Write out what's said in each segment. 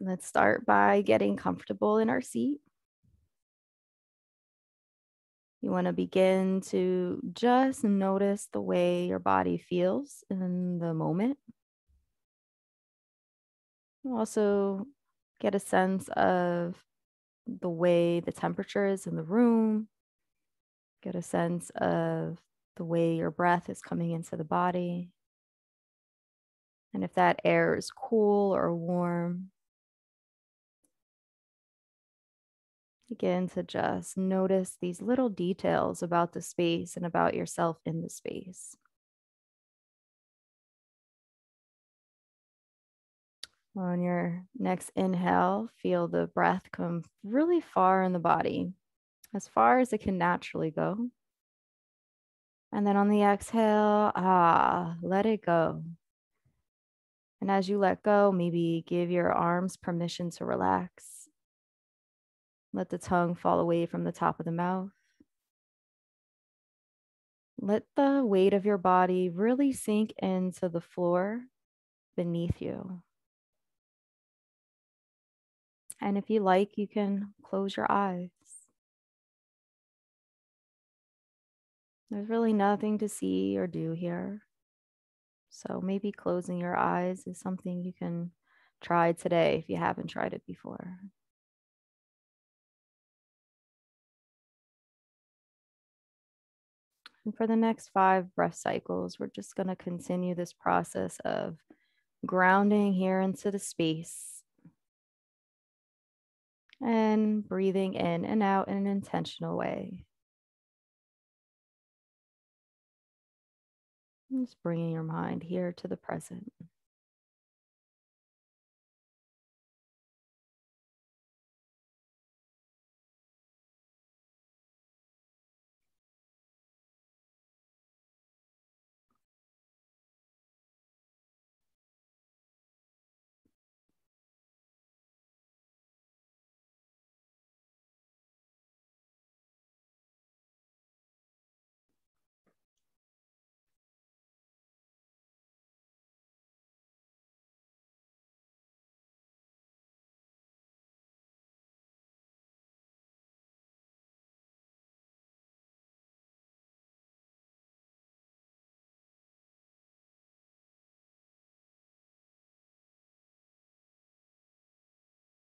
Let's start by getting comfortable in our seat. You want to begin to just notice the way your body feels in the moment. Also, get a sense of the way the temperature is in the room. Get a sense of the way your breath is coming into the body. And if that air is cool or warm, begin to just notice these little details about the space and about yourself in the space. On your next inhale, feel the breath come really far in the body, as far as it can naturally go. And then on the exhale, let it go. And as you let go, maybe give your arms permission to relax. Let the tongue fall away from the top of the mouth. Let the weight of your body really sink into the floor beneath you. And if you like, you can close your eyes. There's really nothing to see or do here. So maybe closing your eyes is something you can try today if you haven't tried it before. And for the next 5 breath cycles, we're just going to continue this process of grounding here into the space and breathing in and out in an intentional way. Just bringing your mind here to the present.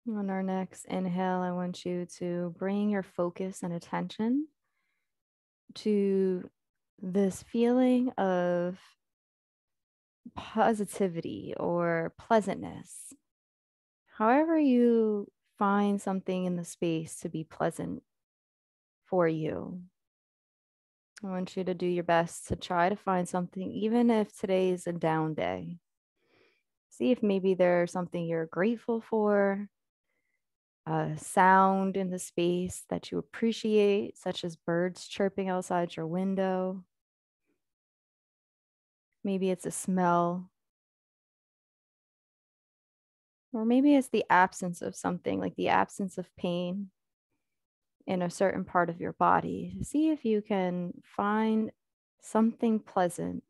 On our next inhale, I want you to bring your focus and attention to this feeling of positivity or pleasantness. However, you find something in the space to be pleasant for you. I want you to do your best to try to find something, even if today is a down day. See if maybe there's something you're grateful for, a sound in the space that you appreciate, such as birds chirping outside your window. Maybe it's a smell, or maybe it's the absence of something, like the absence of pain in a certain part of your body. See if you can find something pleasant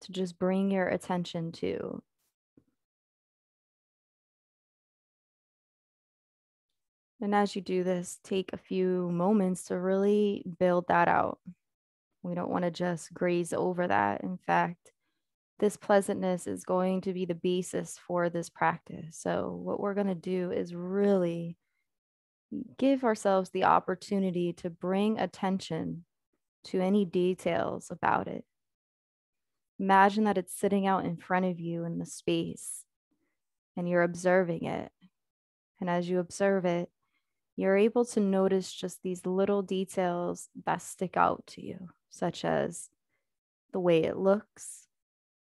to just bring your attention to. And as you do this, take a few moments to really build that out. We don't want to just graze over that. In fact, this pleasantness is going to be the basis for this practice. So, what we're going to do is really give ourselves the opportunity to bring attention to any details about it. Imagine that it's sitting out in front of you in the space and you're observing it. And as you observe it, you're able to notice just these little details that stick out to you, such as the way it looks,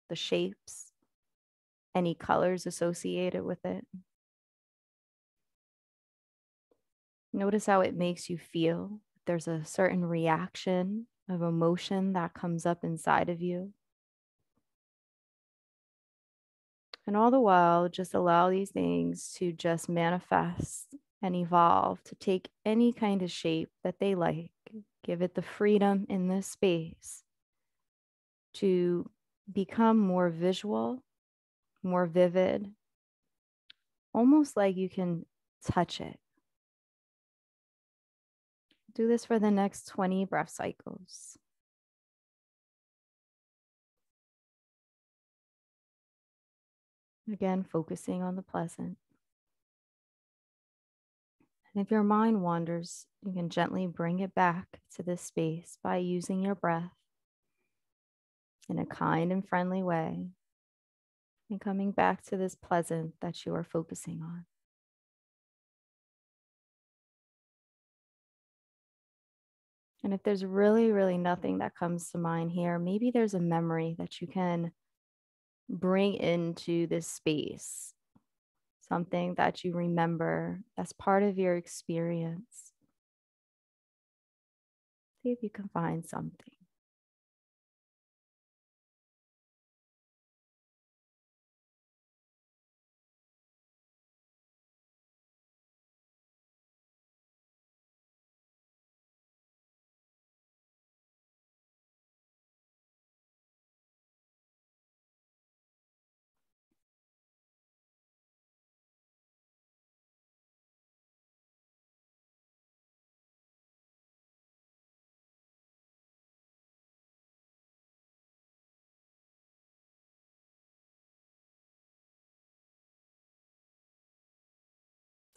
the shapes, any colors associated with it. Notice how it makes you feel. There's a certain reaction of emotion that comes up inside of you. And all the while, just allow these things to just manifest and evolve to take any kind of shape that they like. Give it the freedom in this space to become more visual, more vivid, almost like you can touch it. Do this for the next 20 breath cycles. Again, focusing on the pleasant. And if your mind wanders, you can gently bring it back to this space by using your breath in a kind and friendly way and coming back to this pleasant that you are focusing on. And if there's really, really nothing that comes to mind here, maybe there's a memory that you can bring into this space, something that you remember as part of your experience. See if you can find something.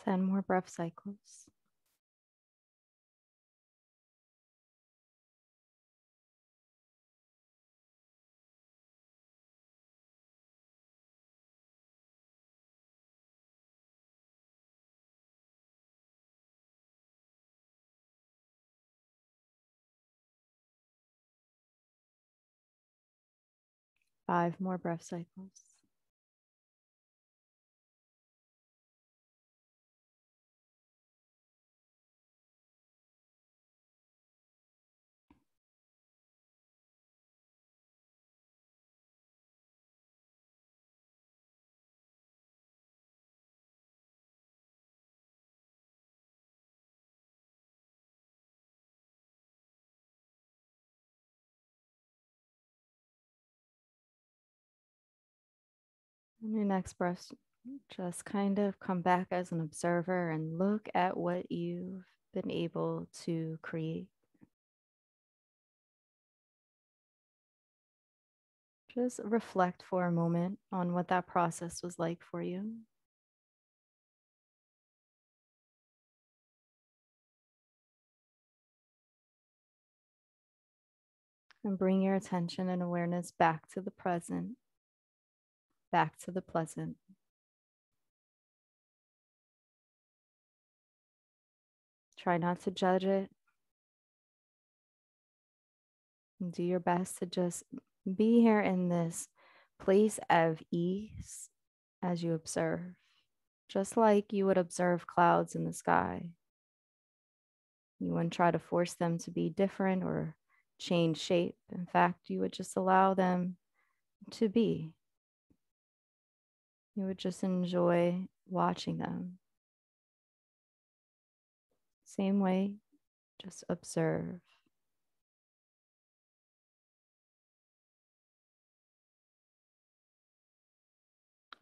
Ten more breath cycles. Five more breath cycles. On your next breath, just kind of come back as an observer and look at what you've been able to create. Just reflect for a moment on what that process was like for you. And bring your attention and awareness back to the present, back to the pleasant. Try not to judge it. And do your best to just be here in this place of ease as you observe, just like you would observe clouds in the sky. You wouldn't try to force them to be different or change shape. In fact, you would just allow them to be. You would just enjoy watching them. Same way, just observe.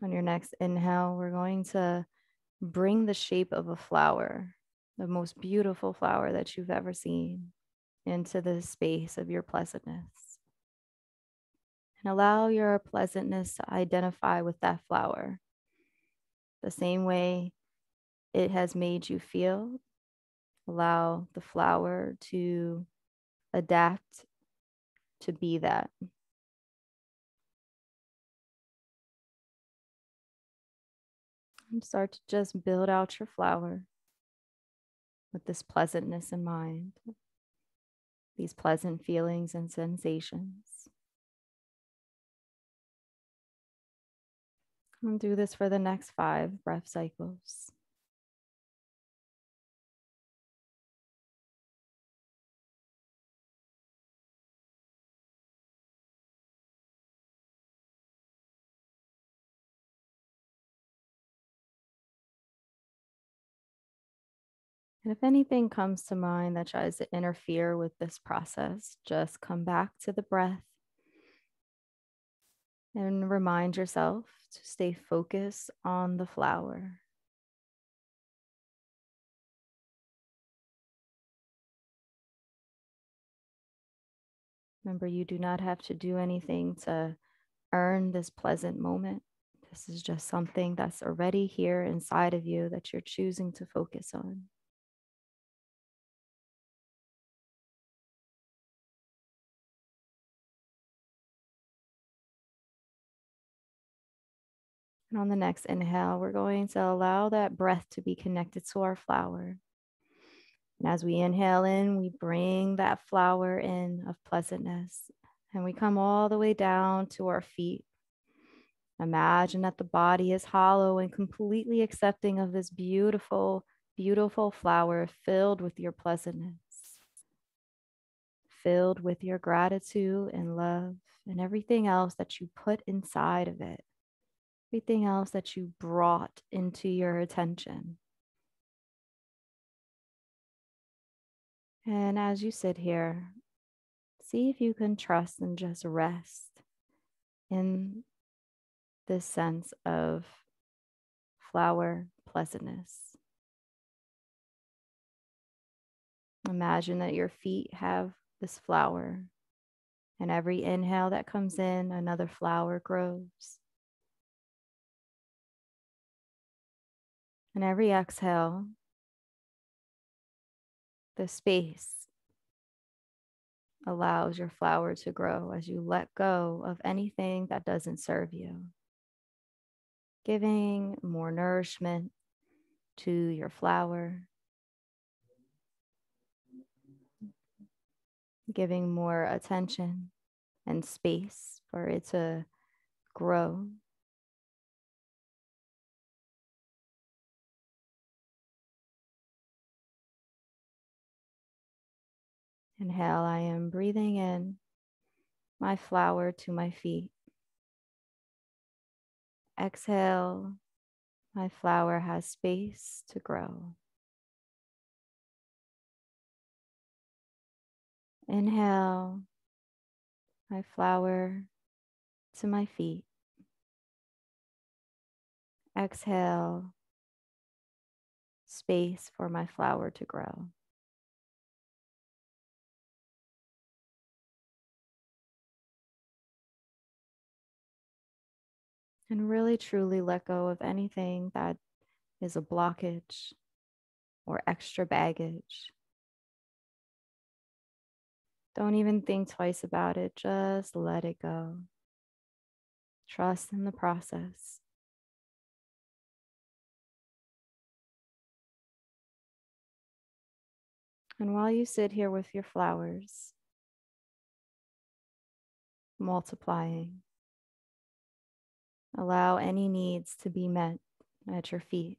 On your next inhale, we're going to bring the shape of a flower, the most beautiful flower that you've ever seen, into the space of your pleasantness. And allow your pleasantness to identify with that flower the same way it has made you feel. Allow the flower to adapt to be that. And start to just build out your flower with this pleasantness in mind, these pleasant feelings and sensations. And do this for the next 5 breath cycles. And if anything comes to mind that tries to interfere with this process, just come back to the breath and remind yourself to stay focused on the flower. Remember, you do not have to do anything to earn this pleasant moment. This is just something that's already here inside of you that you're choosing to focus on. And on the next inhale, we're going to allow that breath to be connected to our flower. And as we inhale in, we bring that flower in of pleasantness. And we come all the way down to our feet. Imagine that the body is hollow and completely accepting of this beautiful, beautiful flower filled with your pleasantness, filled with your gratitude and love and everything else that you put inside of it, everything else that you brought into your attention. And as you sit here, see if you can trust and just rest in this sense of flower pleasantness. Imagine that your feet have this flower, and every inhale that comes in, another flower grows. And every exhale, the space allows your flower to grow as you let go of anything that doesn't serve you, giving more nourishment to your flower, giving more attention and space for it to grow. Inhale, I am breathing in my flower to my feet. Exhale, my flower has space to grow. Inhale, my flower to my feet. Exhale, space for my flower to grow. And really truly let go of anything that is a blockage or extra baggage. Don't even think twice about it. Just let it go. Trust in the process. And while you sit here with your flowers, multiplying, allow any needs to be met at your feet.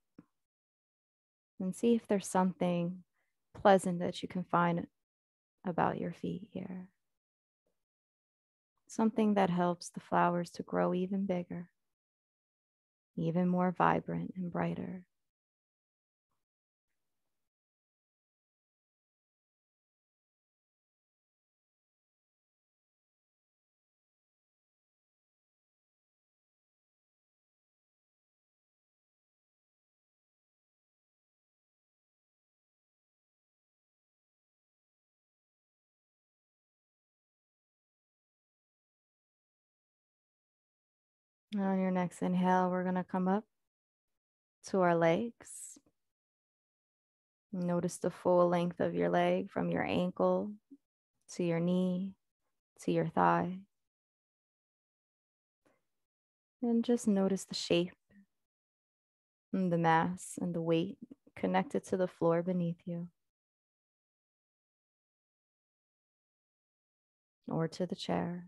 And see if there's something pleasant that you can find about your feet here. Something that helps the flowers to grow even bigger, even more vibrant and brighter. On your next inhale, we're going to come up to our legs. Notice the full length of your leg from your ankle to your knee to your thigh. And just notice the shape and the mass and the weight connected to the floor beneath you or to the chair.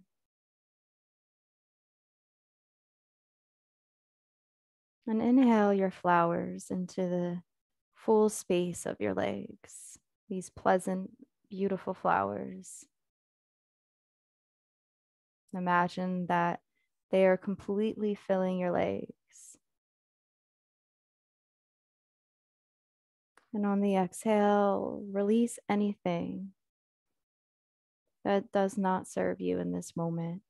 And inhale your flowers into the full space of your legs, these pleasant, beautiful flowers. Imagine that they are completely filling your legs. And on the exhale, release anything that does not serve you in this moment.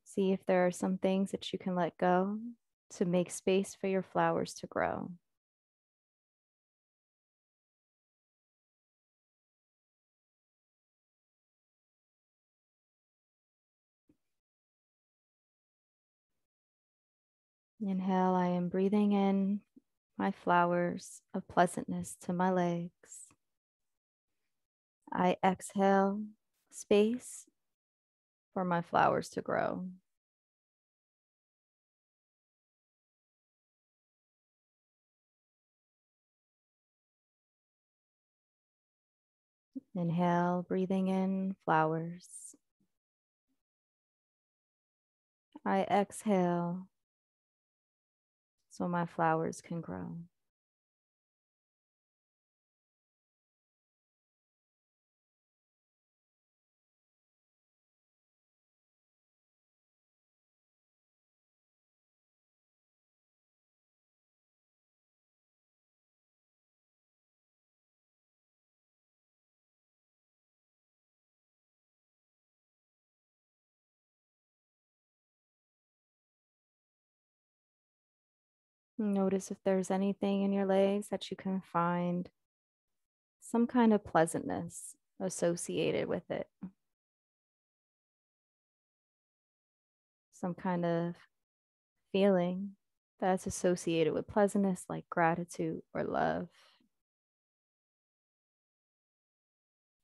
See if there are some things that you can let go to make space for your flowers to grow. Inhale, I am breathing in my flowers of pleasantness to my legs. I exhale space for my flowers to grow. Inhale, breathing in flowers. I exhale so my flowers can grow. Notice if there's anything in your legs that you can find some kind of pleasantness associated with it, some kind of feeling that's associated with pleasantness, like gratitude or love.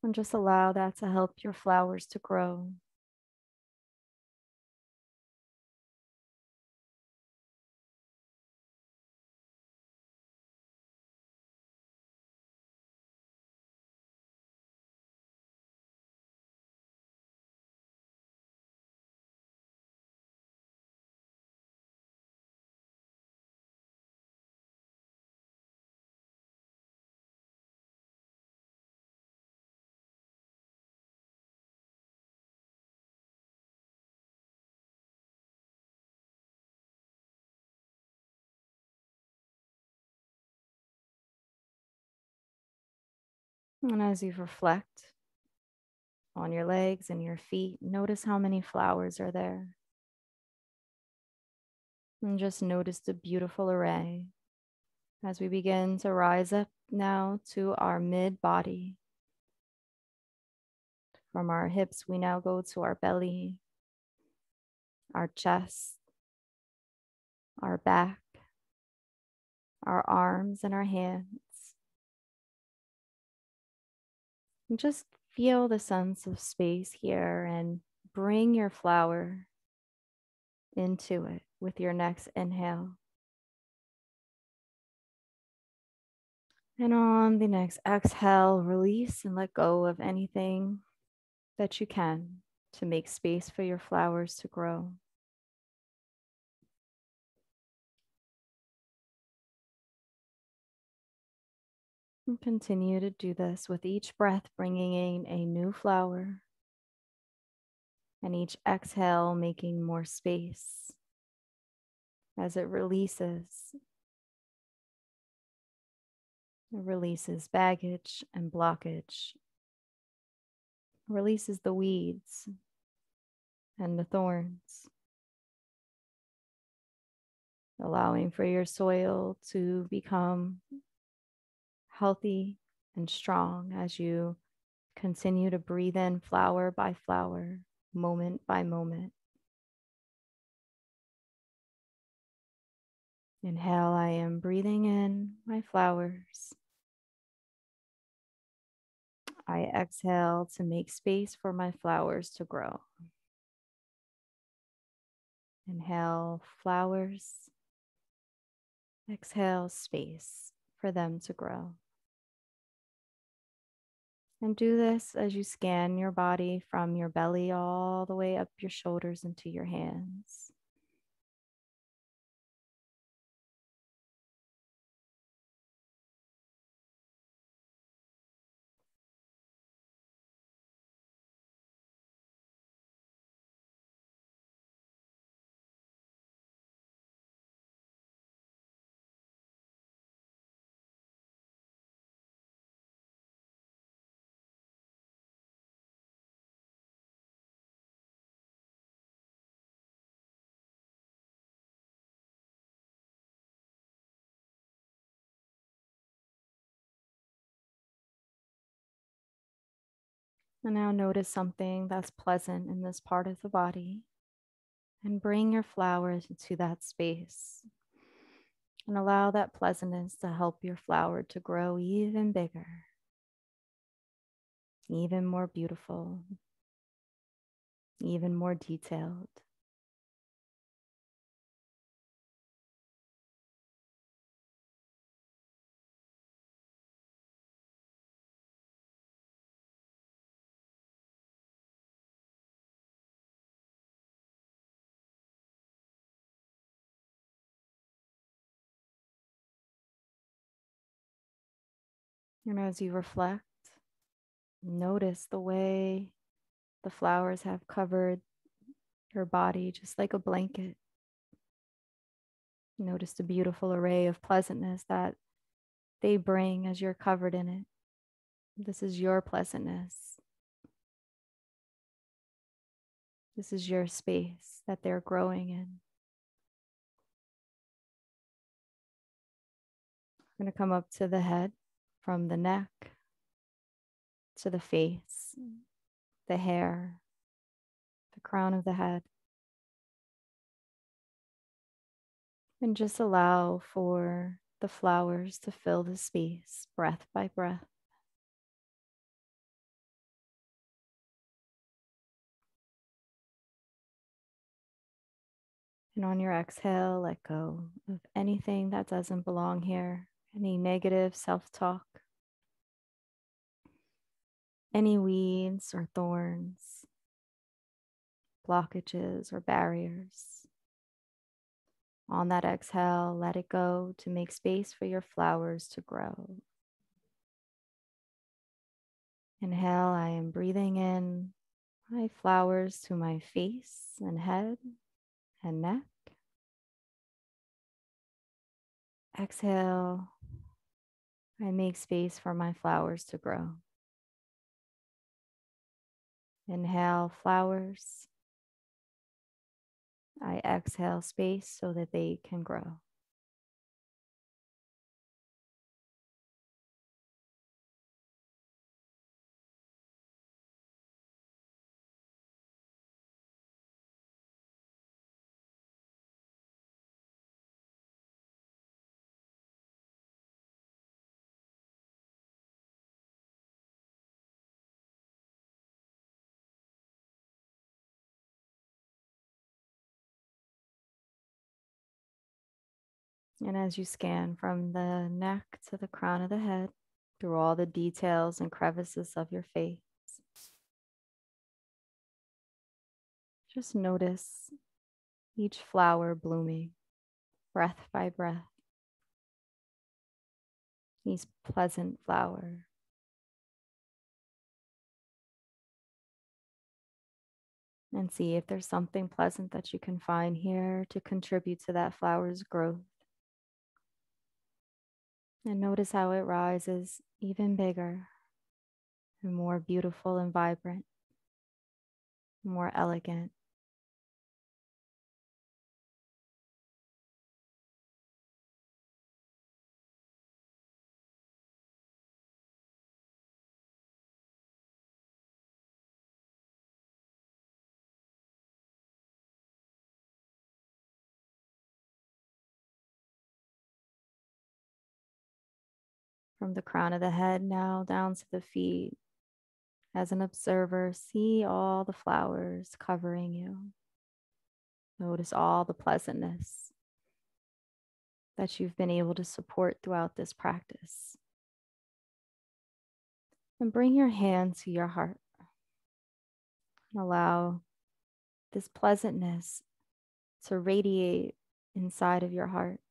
And just allow that to help your flowers to grow. And as you reflect on your legs and your feet, notice how many flowers are there. And just notice the beautiful array as we begin to rise up now to our mid body. From our hips, we now go to our belly, our chest, our back, our arms, and our hands. And just feel the sense of space here and bring your flower into it with your next inhale. And on the next exhale, release and let go of anything that you can to make space for your flowers to grow. And continue to do this with each breath, bringing in a new flower, and each exhale, making more space as it releases. It releases baggage and blockage, releases the weeds and the thorns, allowing for your soil to become healthy and strong as you continue to breathe in flower by flower, moment by moment. Inhale, I am breathing in my flowers. I exhale to make space for my flowers to grow. Inhale, flowers. Exhale, space for them to grow. And do this as you scan your body from your belly all the way up your shoulders into your hands. And now notice something that's pleasant in this part of the body And bring your flowers into that space and allow that pleasantness to help your flower to grow even bigger, even more beautiful, even more detailed. And as you reflect, notice the way the flowers have covered your body just like a blanket. Notice the beautiful array of pleasantness that they bring as you're covered in it. This is your pleasantness. This is your space that they're growing in. I'm going to come up to the head, from the neck to the face, the hair, the crown of the head. And just allow for the flowers to fill the space, breath by breath. And on your exhale, let go of anything that doesn't belong here, any negative self-talk, any weeds or thorns, blockages or barriers. On that exhale, let it go to make space for your flowers to grow. Inhale, I am breathing in my flowers to my face and head and neck. Exhale, I make space for my flowers to grow. Inhale, flowers. I exhale space so that they can grow. And as you scan from the neck to the crown of the head, through all the details and crevices of your face, just notice each flower blooming, breath by breath. Each pleasant flower. And see if there's something pleasant that you can find here to contribute to that flower's growth. And notice how it rises even bigger and more beautiful and vibrant, more elegant. From the crown of the head now down to the feet. As an observer, see all the flowers covering you. Notice all the pleasantness that you've been able to support throughout this practice. And bring your hand to your heart. And allow this pleasantness to radiate inside of your heart.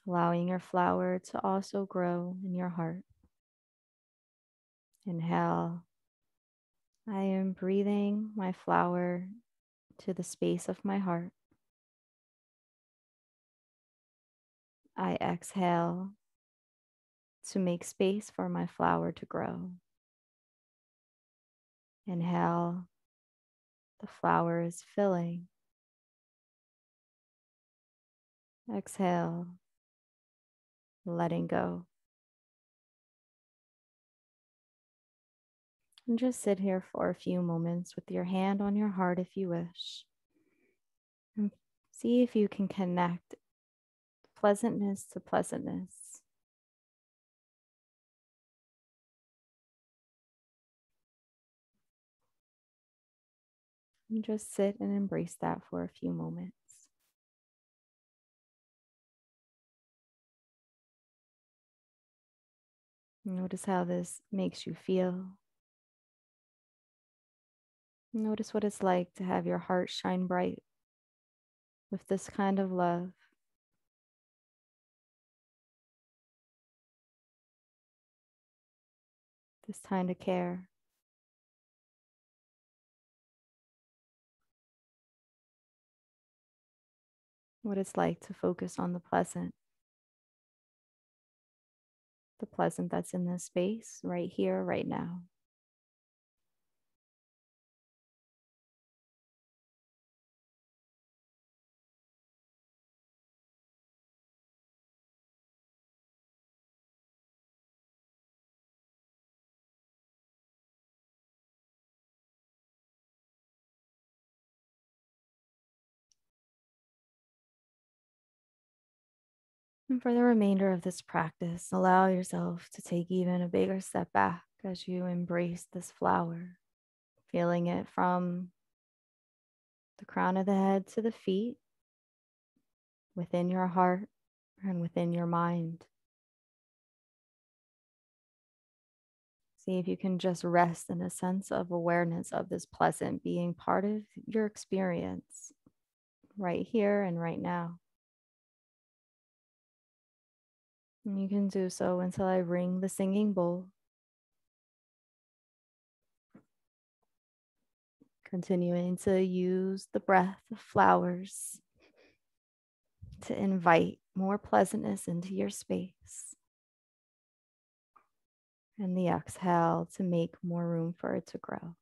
Allowing your flower to also grow in your heart. Inhale. I am breathing my flower to the space of my heart. I exhale to make space for my flower to grow. Inhale, the flower is filling. Exhale, letting go. And just sit here for a few moments with your hand on your heart if you wish. And see if you can connect pleasantness to pleasantness. And just sit and embrace that for a few moments. Notice how this makes you feel. Notice what it's like to have your heart shine bright with this kind of love. This kind of care. What it's like to focus on the pleasant that's in this space right here, right now. And for the remainder of this practice, allow yourself to take even a bigger step back as you embrace this flower, feeling it from the crown of the head to the feet, within your heart and within your mind. See if you can just rest in a sense of awareness of this pleasant being part of your experience right here and right now. And you can do so until I ring the singing bowl. Continuing to use the breath of flowers to invite more pleasantness into your space. And the exhale to make more room for it to grow.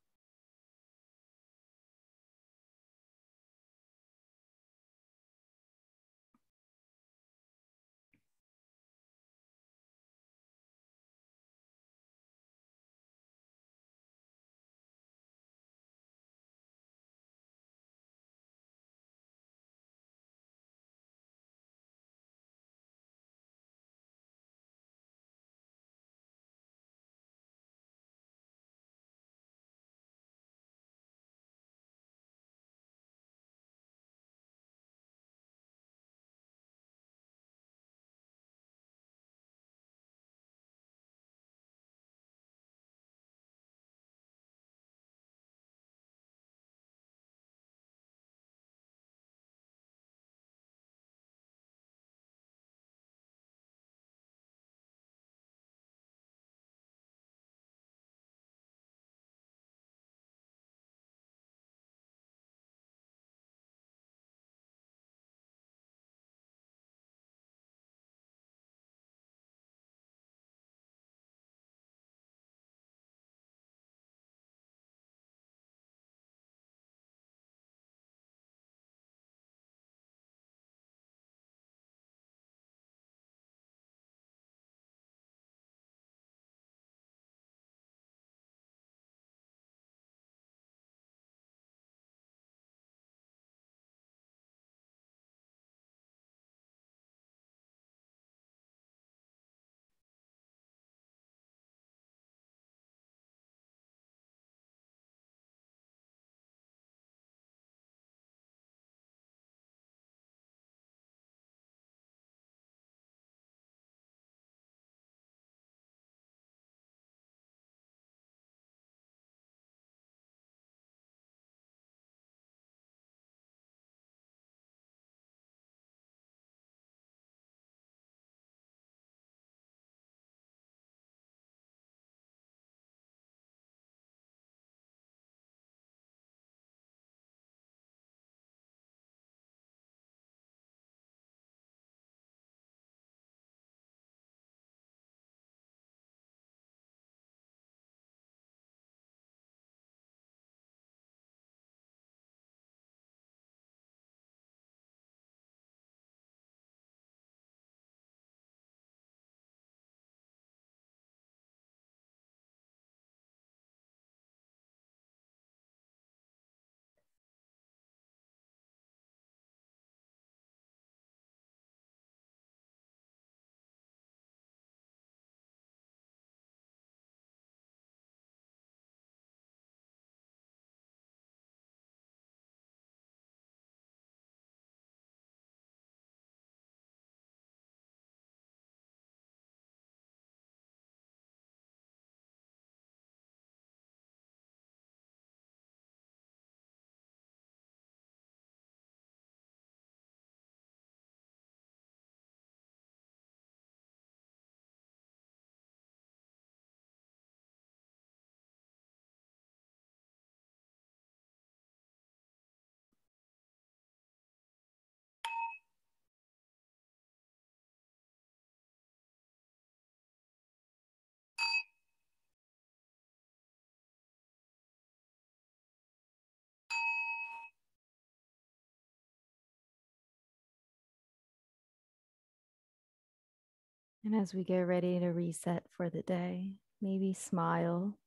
And as we get ready to reset for the day, maybe smile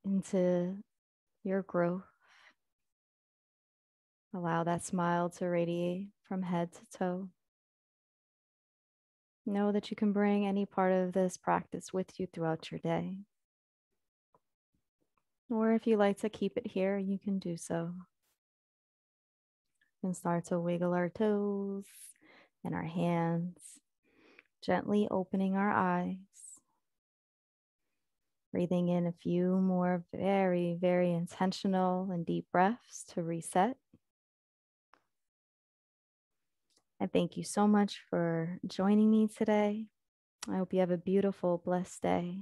into your growth. Allow that smile to radiate from head to toe. Know that you can bring any part of this practice with you throughout your day. Or if you like to keep it here, you can do so. And start to wiggle our toes and our hands, gently opening our eyes. Breathing in a few more very, very intentional and deep breaths to reset. I thank you so much for joining me today. I hope you have a beautiful, blessed day.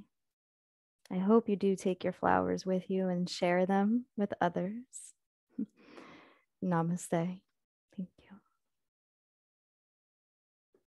I hope you do take your flowers with you and share them with others. Namaste.